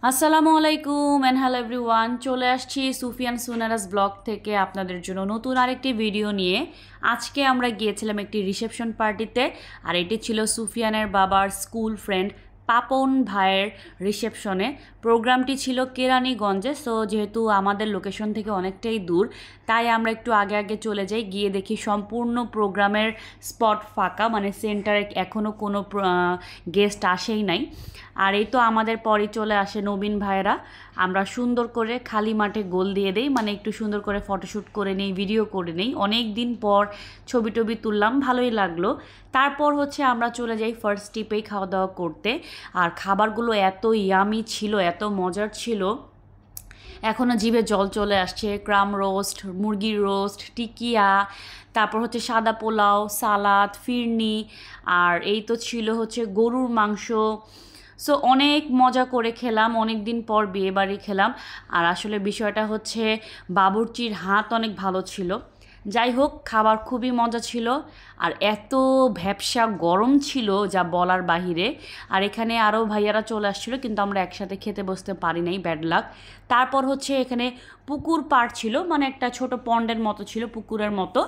আসসালামু আলাইকুম and hello everyone, চলে আসছি সুফিয়ান সুনারাস ব্লগ থেকে আপনাদের জন্য নতুন আরেকটি ভিডিও নিয়ে। আজকে আমরা গিয়েছিলাম একটি রিসেপশন পার্টিতে, আর এটি ছিল সুফিয়ানের বাবার স্কুল ফ্রেন্ড পাপন ভাইয়ের রিসেপশনে। প্রোগ্রামটি ছিল কেরানীগঞ্জে, সো যেহেতু আমাদের লোকেশন থেকে অনেকটাই দূর, তাই আমরা একটু আগে আগে চলে যাই। গিয়ে দেখি সম্পূর্ণ প্রোগ্রামের স্পট ফাঁকা, মানে সেন্টারে এখনও কোনো গেস্ট আসেই নাই। আর এই তো আমাদের পরই চলে আসে নবীন ভাইয়েরা। আমরা সুন্দর করে খালি মাঠে গোল দিয়ে দেই, মানে একটু সুন্দর করে ফটোশ্যুট করে নেই, ভিডিও করে নেই। অনেক দিন পর ছবি টবি তুললাম, ভালোই লাগলো। তারপর হচ্ছে আমরা চলে যাই ফার্স্ট টিপেই খাওয়া দাওয়া করতে। আর খাবারগুলো এত ইয়ামি ছিল, এত মজার ছিল, এখনও জিভে জল চলে আসছে। ক্রাম রোস্ট, মুরগির রোস্ট, টিকিয়া, তারপর হচ্ছে সাদা পোলাও, সালাদ, ফিরনি, আর এই তো ছিল হচ্ছে গরুর মাংস। সো অনেক মজা করে খেলাম, অনেক দিন পর বিয়েবাড়ি খেলাম। আর আসলে বিষয়টা হচ্ছে বাবুর্চির হাত অনেক ভালো ছিল। যাই হোক, খাবার খুবই মজা ছিল। আর এত ভ্যাপসা গরম ছিল যা বলার বাহিরে। আর এখানে আরও ভাইয়ারা চলে আসছিলো, কিন্তু আমরা একসাথে খেতে বসতে পারি নাই, ব্যাড লাক। তারপর হচ্ছে এখানে পুকুর পাড় ছিল, মানে একটা ছোট পন্ডের মতো ছিল, পুকুরের মতো।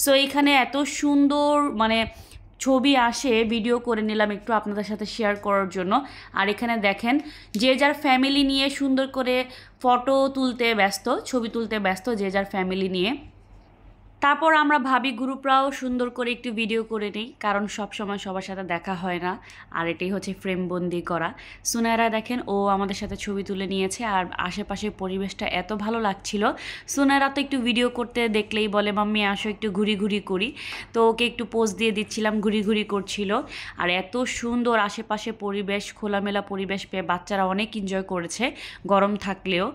সো এখানে এত সুন্দর মানে ছবি আসে, ভিডিও করে নিলাম একটু আপনাদের সাথে শেয়ার করার জন্য। আর এখানে দেখেন, যে যার ফ্যামিলি নিয়ে সুন্দর করে ফটো তুলতে ব্যস্ত, ছবি তুলতে ব্যস্ত, যে যার ফ্যামিলি নিয়ে। তারপর আমরা ভাবি গ্রুপরাও সুন্দর করে একটু ভিডিও করে নিই, কারণ সব সময় সবার সাথে দেখা হয় না। আর এটাই হচ্ছে ফ্রেমবন্দি করা। সুনায়রা দেখেন, ও আমাদের সাথে ছবি তুলে নিয়েছে, আর আশেপাশের পরিবেশটা এত ভালো লাগছিল। সুনায়রা তো একটু ভিডিও করতে দেখলেই বলে, মাম্মি আসো একটু ঘুরি ঘুরি করি। তো ওকে একটু পোজ দিয়ে দিচ্ছিলাম, ঘুরি ঘুরি করছিল। আর এত সুন্দর আশেপাশে পরিবেশ, খোলামেলা পরিবেশ পেয়ে বাচ্চারা অনেক এনজয় করেছে গরম থাকলেও।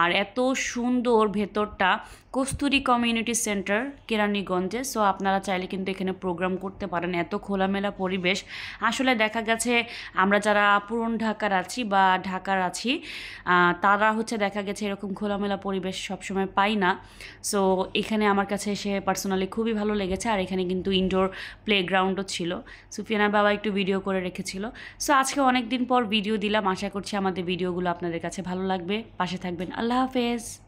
আর এত সুন্দর ভেতরটা, কস্তুরী কমিউনিটি সেন্টার কেরানীগঞ্জে। সো আপনারা চাইলে কিন্তু এখানে প্রোগ্রাম করতে পারেন, এত খোলামেলা পরিবেশ। আসলে দেখা গেছে আমরা যারা পুরন ঢাকার আছি বা ঢাকার আছি, তারা হচ্ছে দেখা গেছে এরকম খোলামেলা পরিবেশ সবসময় পাই না। সো এখানে আমার কাছে এসে পার্সোনালি খুবই ভালো লেগেছে। আর এখানে কিন্তু ইনডোর প্লেগ্রাউন্ডও ছিল, সুফিয়ানার বাবা একটু ভিডিও করে রেখেছিল। সো আজকে অনেক দিন পর ভিডিও দিলাম, আশা করছি আমাদের ভিডিওগুলো আপনাদের কাছে ভালো লাগবে। পাশে থাকবেন। আল্লাহ হাফেজ।